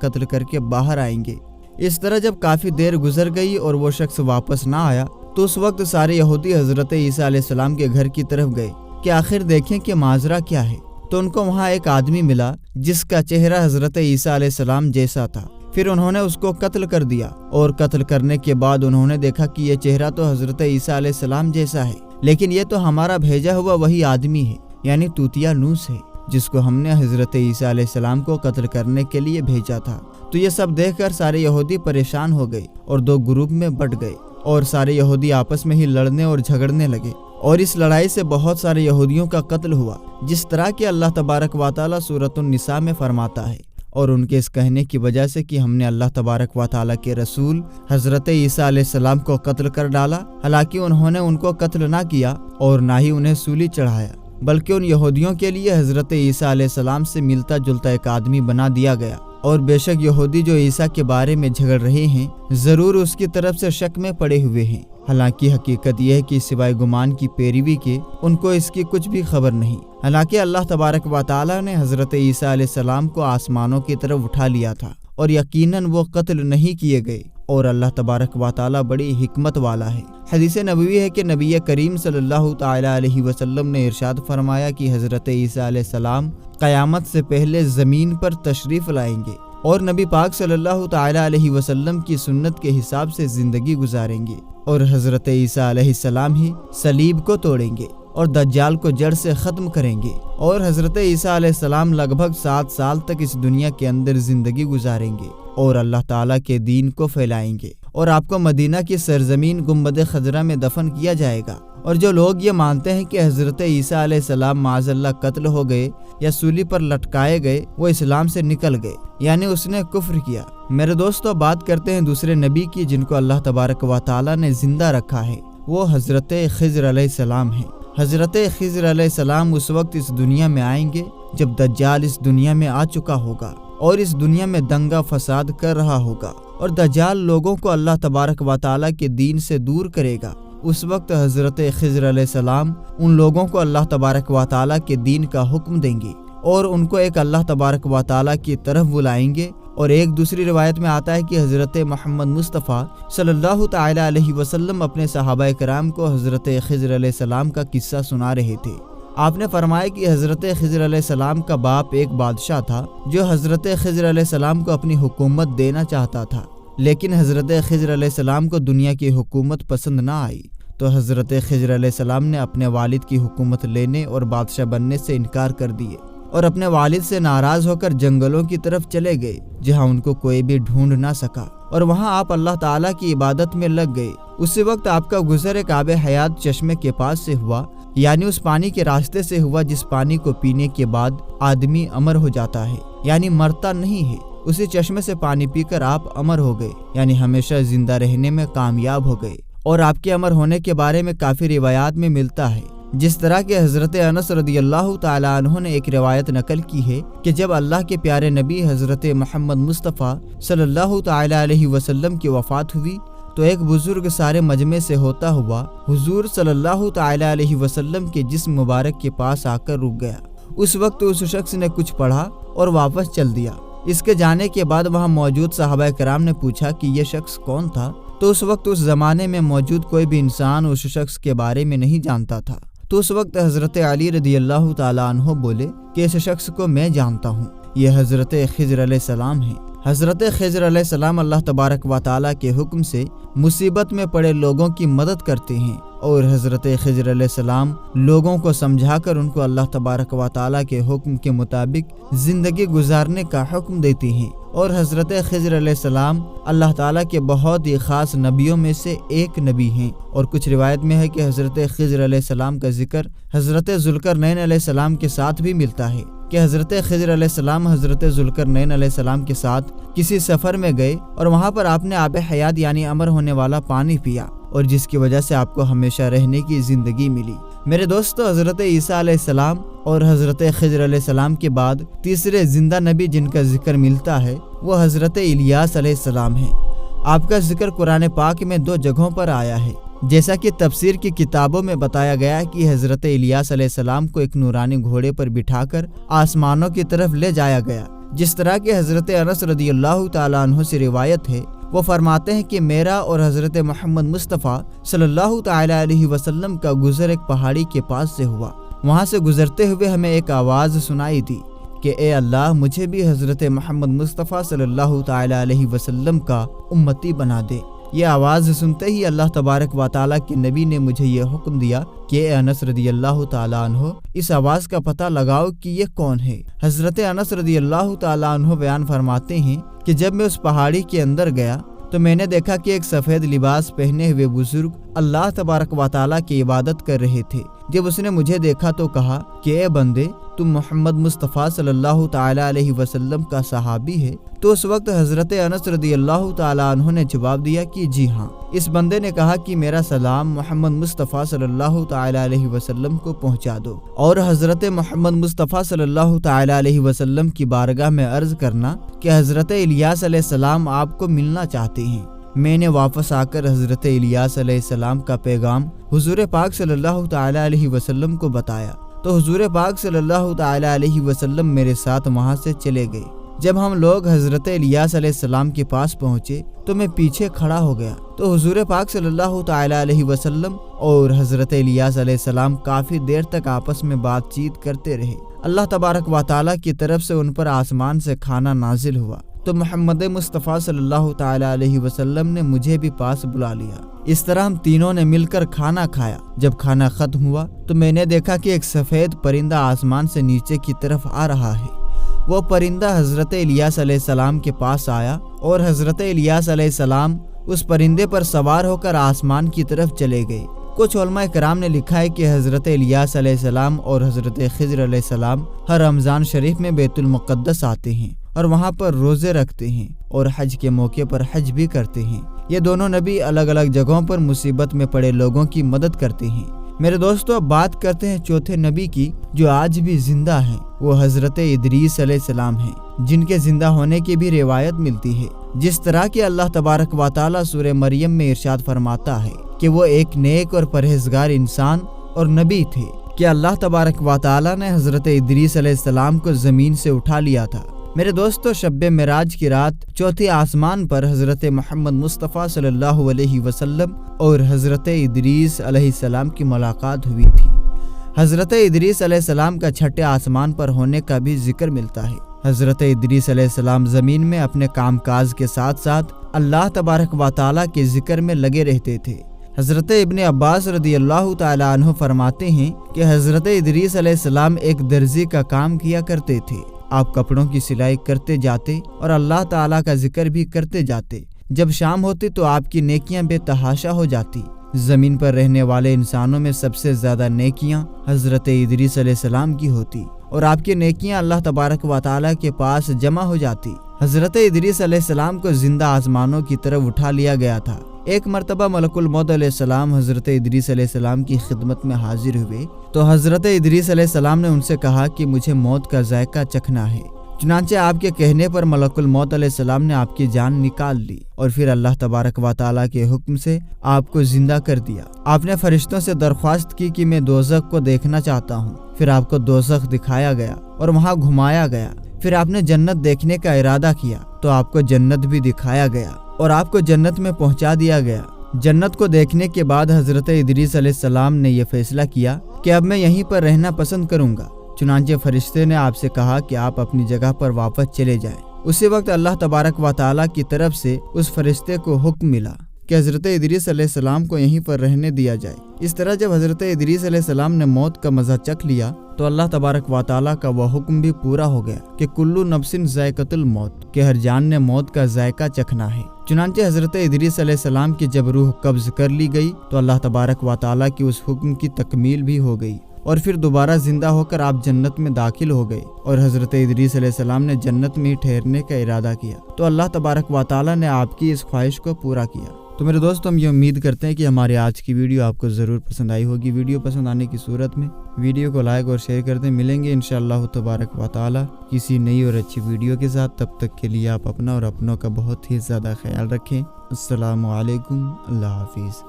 قتل کر کے باہر آئیں گے۔ اس طرح جب کافی دیر گزر گئی اور وہ شخص واپس نہ آیا تو اس وقت سارے یہودی حضرت عیسیٰ علیہ السلام کے گھر کی طرف گئے کہ آخر دیکھیں کہ ماجرا کیا ہے۔ تو ان کو وہاں ایک آدمی ملا جس کا چہرہ حضرت عیسیٰ علیہ السلام جیسا تھا۔ پھر انہوں نے اس کو قتل کر دیا، اور قتل کرنے کے بعد انہوں نے دیکھا کہ یہ چہرہ تو حضرت عیسیٰ علیہ السلام جیسا ہے، لیکن یہ تو ہمارا بھیجا ہوا وہی آدمی ہے، یعنی طوطیانوس ہے، جس کو ہم نے حضرت عیسیٰ علیہ السلام کو قتل کرنے کے لیے بھیجا تھا۔ تو یہ سب دیکھ کر سارے یہودی پریشان ہو گئے اور دو گروپ میں بٹ گئے، اور سارے یہودی آپس میں ہی لڑنے اور جھگڑنے لگے، اور اس لڑائی سے بہت سارے یہودیوں کا قتل ہوا، جس طرح کہ اللہ تبارک و تعالیٰ سورۃ النساء میں فرماتا ہے، اور ان کے اس کہنے کی وجہ سے کہ ہم نے اللہ تبارک و تعالیٰ کے رسول حضرت عیسیٰ علیہ السلام کو قتل کر ڈالا، حالانکہ انہوں نے ان کو قتل نہ کیا اور نہ ہی انہیں سولی چڑھایا، بلکہ ان یہودیوں کے لیے حضرت عیسیٰ علیہ السلام سے ملتا جلتا ایک آدمی بنا دیا گیا۔ اور بے شک یہودی جو عیسیٰ کے بارے میں جھگڑ رہے ہیں ضرور اس کی طرف سے شک میں پڑے ہوئے ہیں، حالانکہ حقیقت یہ ہے کہ سوائے گمان کی پیروی کے ان کو اس کی کچھ بھی خبر نہیں۔ حالانکہ اللہ تبارک و تعالیٰ نے حضرت عیسیٰ علیہ السلام کو آسمانوں کی طرف اٹھا لیا تھا، اور یقیناً وہ قتل نہیں کیے گئے، اور اللہ تبارک و تعالیٰ بڑی حکمت والا ہے۔ حدیث نبوی ہے کہ نبی کریم صلی اللہ تعالی علیہ وسلم نے ارشاد فرمایا کہ حضرت عیسیٰ علیہ السلام قیامت سے پہلے زمین پر تشریف لائیں گے، اور نبی پاک صلی اللہ تعالی علیہ وسلم کی سنت کے حساب سے زندگی گزاریں گے، اور حضرت عیسیٰ علیہ السلام ہی صلیب کو توڑیں گے اور دجال کو جڑ سے ختم کریں گے، اور حضرت عیسیٰ علیہ السلام لگ بھگ 7 سال تک اس دنیا کے اندر زندگی گزاریں گے اور اللہ تعالیٰ کے دین کو پھیلائیں گے، اور آپ کو مدینہ کی سرزمین گنبد خضرا میں دفن کیا جائے گا۔ اور جو لوگ یہ مانتے ہیں کہ حضرت عیسیٰ علیہ السلام معاذ اللہ قتل ہو گئے یا سولی پر لٹکائے گئے، وہ اسلام سے نکل گئے، یعنی اس نے کفر کیا۔ میرے دوستو، بات کرتے ہیں دوسرے نبی کی جن کو اللہ تبارک و تعالیٰ نے زندہ رکھا ہے، وہ حضرت خضر علیہ السلام ہیں۔ حضرت خضر علیہ السلام اس وقت اس دنیا میں آئیں گے جب دجال اس دنیا میں آ چکا ہوگا اور اس دنیا میں دنگا فساد کر رہا ہوگا، اور دجال لوگوں کو اللہ تبارک و تعالیٰ کے دین سے دور کرے گا۔ اس وقت حضرت خضر علیہ السلام ان لوگوں کو اللہ تبارک و تعالیٰ کے دین کا حکم دیں گے اور ان کو ایک اللہ تبارک و تعالیٰ کی طرف بلائیں گے۔ اور ایک دوسری روایت میں آتا ہے کہ حضرت محمد مصطفیٰ صلی اللہ تعالی علیہ وسلم اپنے صحابہ کرام کو حضرت خضر علیہ السلام کا قصہ سنا رہے تھے۔ آپ نے فرمایا کہ حضرت خضر علیہ السلام کا باپ ایک بادشاہ تھا جو حضرت خضر علیہ السلام کو اپنی حکومت دینا چاہتا تھا، لیکن حضرت خضر علیہ السلام کو دنیا کی حکومت پسند نہ آئی، تو حضرت خضر علیہ السلام نے اپنے والد کی حکومت لینے اور بادشاہ بننے سے انکار کر دیے، اور اپنے والد سے ناراض ہو کر جنگلوں کی طرف چلے گئے جہاں ان کو کوئی بھی ڈھونڈ نہ سکا، اور وہاں آپ اللہ تعالیٰ کی عبادت میں لگ گئے۔ اسی وقت آپ کا گزر ایک آب حیات چشمے کے پاس سے ہوا، یعنی اس پانی کے راستے سے ہوا جس پانی کو پینے کے بعد آدمی امر ہو جاتا ہے، یعنی مرتا نہیں ہے۔ اسی چشمے سے پانی پی کر آپ امر ہو گئے، یعنی ہمیشہ زندہ رہنے میں کامیاب ہو گئے۔ اور آپ کے امر ہونے کے بارے میں کافی روایات میں ملتا ہے، جس طرح کہ حضرت انس رضی اللہ تعالی عنہ نے ایک روایت نقل کی ہے کہ جب اللہ کے پیارے نبی حضرت محمد مصطفیٰ صلی اللہ تعالی علیہ وسلم کی وفات ہوئی تو ایک بزرگ سارے مجمع سے ہوتا ہوا حضور صلی اللہ تعالی علیہ وسلم کے جسم مبارک کے پاس آ کر رک گیا۔ اس وقت اس شخص نے کچھ پڑھا اور واپس چل دیا۔ اس کے جانے کے بعد وہاں موجود صحابہ کرام نے پوچھا کہ یہ شخص کون تھا، تو اس وقت اس زمانے میں موجود کوئی بھی انسان اس شخص کے بارے میں نہیں جانتا تھا۔ تو اس وقت حضرت علی رضی اللہ تعالیٰ عنہ بولے کہ اس شخص کو میں جانتا ہوں، یہ حضرت خضر علیہ السلام ہیں۔ حضرت خضر علیہ السلام اللہ تبارک و تعالیٰ کے حکم سے مصیبت میں پڑے لوگوں کی مدد کرتے ہیں، اور حضرت خضر علیہ السلام لوگوں کو سمجھا کر ان کو اللہ تبارک و تعالیٰ کے حکم کے مطابق زندگی گزارنے کا حکم دیتے ہیں۔ اور حضرت خضر علیہ السلام اللہ تعالیٰ کے بہت ہی خاص نبیوں میں سے ایک نبی ہیں، اور کچھ روایت میں ہے کہ حضرت خضر علیہ السلام کا ذکر حضرت ذوالقرنین علیہ السلام کے ساتھ بھی ملتا ہے کہ حضرت خضر علیہ السلام حضرت ذوالقرنین علیہ السلام کے ساتھ کسی سفر میں گئے اور وہاں پر آپ نے آب حیات یعنی امر ہونے والا پانی پیا، اور جس کی وجہ سے آپ کو ہمیشہ رہنے کی زندگی ملی۔ میرے دوستو، حضرت عیسیٰ علیہ السلام اور حضرت خضر علیہ السلام کے بعد تیسرے زندہ نبی جن کا ذکر ملتا ہے وہ حضرت الیاس علیہ السلام ہیں۔ آپ کا ذکر قرآن پاک میں 2 جگہوں پر آیا ہے، جیسا کہ تفسیر کی کتابوں میں بتایا گیا کہ حضرت الیاس علیہ السلام کو ایک نورانی گھوڑے پر بٹھا کر آسمانوں کی طرف لے جایا گیا۔ جس طرح کہ حضرت انس رضی اللہ تعالیٰ عنہ سے روایت ہے، وہ فرماتے ہیں کہ میرا اور حضرت محمد مصطفیٰ صلی اللہ تعالیٰ علیہ وسلم کا گزر ایک پہاڑی کے پاس سے ہوا۔ وہاں سے گزرتے ہوئے ہمیں ایک آواز سنائی دی کہ اے اللہ، مجھے بھی حضرت محمد مصطفیٰ صلی اللہ تعالیٰ علیہ وسلم کا امتی بنا دے۔ یہ آواز سنتے ہی اللہ تبارک و تعالیٰ کے نبی نے مجھے یہ حکم دیا کہ اے انس رضی اللہ تعالیٰ عنہ، اس آواز کا پتہ لگاؤ کہ یہ کون ہے۔ حضرت انس رضی اللہ تعالیٰ عنہ بیان فرماتے ہیں کہ جب میں اس پہاڑی کے اندر گیا تو میں نے دیکھا کہ ایک سفید لباس پہنے ہوئے بزرگ اللہ تبارک و تعالیٰ کی عبادت کر رہے تھے۔ جب اس نے مجھے دیکھا تو کہا کہ اے بندے، تم محمد مصطفیٰ صلی اللہ تعالیٰ علیہ وسلم کا صحابی ہے؟ تو اس وقت حضرت انس رضی اللہ تعالیٰ عنہ نے جواب دیا کہ جی ہاں۔ اس بندے نے کہا کہ میرا سلام محمد مصطفیٰ صلی اللہ تعالیٰ علیہ وسلم کو پہنچا دو، اور حضرت محمد مصطفیٰ صلی اللہ تعالیٰ علیہ وسلم کی بارگاہ میں عرض کرنا کہ حضرت الیاس علیہ السلام آپ کو ملنا چاہتے ہیں۔ میں نے واپس آ کر حضرت الیاس علیہ السلام کا پیغام حضور پاک صلی اللہ تعالیٰ علیہ وسلم کو بتایا تو حضور پاک صلی اللہ تعالیٰ علیہ وسلم میرے ساتھ وہاں سے چلے گئے۔ جب ہم لوگ حضرت الیاس علیہ السلام کے پاس پہنچے تو میں پیچھے کھڑا ہو گیا تو حضور پاک صلی اللہ تعالیٰ علیہ وسلم اور حضرت الیاس علیہ السلام کافی دیر تک آپس میں بات چیت کرتے رہے۔ اللہ تبارک و تعالیٰ کی طرف سے ان پر آسمان سے کھانا نازل ہوا تو محمد مصطفیٰ صلی اللہ تعالیٰ علیہ وسلم نے مجھے بھی پاس بلا لیا۔ اس طرح ہم تینوں نے مل کر کھانا کھایا۔ جب کھانا ختم ہوا تو میں نے دیکھا کہ ایک سفید پرندہ آسمان سے نیچے کی طرف آ رہا ہے۔ وہ پرندہ حضرت الیاس علیہ السلام کے پاس آیا اور حضرت الیاس علیہ السلام اس پرندے پر سوار ہو کر آسمان کی طرف چلے گئے۔ کچھ علماء کرام نے لکھا ہے کہ حضرت الیاس علیہ السلام اور حضرت خضر علیہ السلام ہر رمضان شریف میں بیت المقدس آتے ہیں اور وہاں پر روزے رکھتے ہیں اور حج کے موقع پر حج بھی کرتے ہیں۔ یہ دونوں نبی الگ الگ جگہوں پر مصیبت میں پڑے لوگوں کی مدد کرتے ہیں۔ میرے دوستو، اب بات کرتے ہیں چوتھے نبی کی جو آج بھی زندہ ہیں۔ وہ حضرت ادریس علیہ السلام ہیں، جن کے زندہ ہونے کی بھی روایت ملتی ہے۔ جس طرح کہ اللہ تبارک و تعالیٰ سورہ مریم میں ارشاد فرماتا ہے کہ وہ ایک نیک اور پرہیزگار انسان اور نبی تھے کہ اللہ تبارک و تعالیٰ نے حضرت ادریس علیہ السلام کو زمین سے اٹھا لیا تھا۔ میرے دوستو، شب معراج کی رات چوتھے آسمان پر حضرت محمد مصطفیٰ صلی اللہ علیہ وسلم اور حضرت ادریس علیہ السلام کی ملاقات ہوئی تھی۔ حضرت ادریس علیہ السلام کا چھٹے آسمان پر ہونے کا بھی ذکر ملتا ہے۔ حضرت ادریس علیہ السلام زمین میں اپنے کام کاج کے ساتھ ساتھ اللہ تبارک و تعالیٰ کے ذکر میں لگے رہتے تھے۔ حضرت ابن عباس رضی اللہ تعالیٰ عنہ فرماتے ہیں کہ حضرت ادریس علیہ السلام ایک درزی کا کام کیا کرتے تھے۔ آپ کپڑوں کی سلائی کرتے جاتے اور اللہ تعالیٰ کا ذکر بھی کرتے جاتے۔ جب شام ہوتی تو آپ کی نیکیاں بے تحاشا ہو جاتی۔ زمین پر رہنے والے انسانوں میں سب سے زیادہ نیکیاں حضرت ادریس علیہ السلام کی ہوتی اور آپ کی نیکیاں اللہ تبارک و تعالیٰ کے پاس جمع ہو جاتی۔ حضرت ادریس علیہ السلام کو زندہ آسمانوں کی طرف اٹھا لیا گیا تھا۔ ایک مرتبہ ملک الموت علیہ السلام حضرت ادریس علیہ السلام کی خدمت میں حاضر ہوئے تو حضرت ادریس علیہ السلام نے ان سے کہا کہ مجھے موت کا ذائقہ چکھنا ہے۔ چنانچہ آپ کے کہنے پر ملک الموت علیہ السلام نے آپ کی جان نکال لی اور پھر اللہ تبارک و تعالیٰ کے حکم سے آپ کو زندہ کر دیا۔ آپ نے فرشتوں سے درخواست کی کہ میں دوزخ کو دیکھنا چاہتا ہوں۔ پھر آپ کو دوزخ دکھایا گیا اور وہاں گھمایا گیا۔ پھر آپ نے جنت دیکھنے کا ارادہ کیا تو آپ کو جنت بھی دکھایا گیا اور آپ کو جنت میں پہنچا دیا گیا۔ جنت کو دیکھنے کے بعد حضرت ادریس علیہ السلام نے یہ فیصلہ کیا کہ اب میں یہیں پر رہنا پسند کروں گا۔ چنانچہ فرشتے نے آپ سے کہا کہ آپ اپنی جگہ پر واپس چلے جائیں۔ اسی وقت اللہ تبارک و تعالیٰ کی طرف سے اس فرشتے کو حکم ملا کہ حضرت ادریس علیہ السلام کو یہیں پر رہنے دیا جائے۔ اس طرح جب حضرت ادریس علیہ السلام نے موت کا مزہ چکھ لیا تو اللہ تبارک و تعالیٰ کا وہ حکم بھی پورا ہو گیا کہ کلو نفس ذائقۃ الموت، کہ ہر جان نے موت کا ذائقہ چکھنا ہے۔ چنانچہ حضرت ادریس علیہ السلام کی جب روح قبض کر لی گئی تو اللہ تبارک و تعالیٰ کی اس حکم کی تکمیل بھی ہو گئی اور پھر دوبارہ زندہ ہو کر آپ جنت میں داخل ہو گئے اور حضرت ادریس علیہ السلام نے جنت میں ہی ٹھہرنے کا ارادہ کیا تو اللہ تبارک و تعالیٰ نے آپ کی اس خواہش کو پورا کیا۔ تو میرے دوست، ہم یہ امید کرتے ہیں کہ ہماری آج کی ویڈیو آپ کو ضرور پسند آئی ہوگی۔ ویڈیو پسند آنے کی صورت میں ویڈیو کو لائک اور شیئر کر دیں۔ ملیں گے انشاءاللہ تبارک و تعالیٰ کسی نئی اور اچھی ویڈیو کے ساتھ۔ تب تک کے لیے آپ اپنا اور اپنوں کا بہت ہی زیادہ خیال رکھیں۔ السلام علیکم، اللہ حافظ۔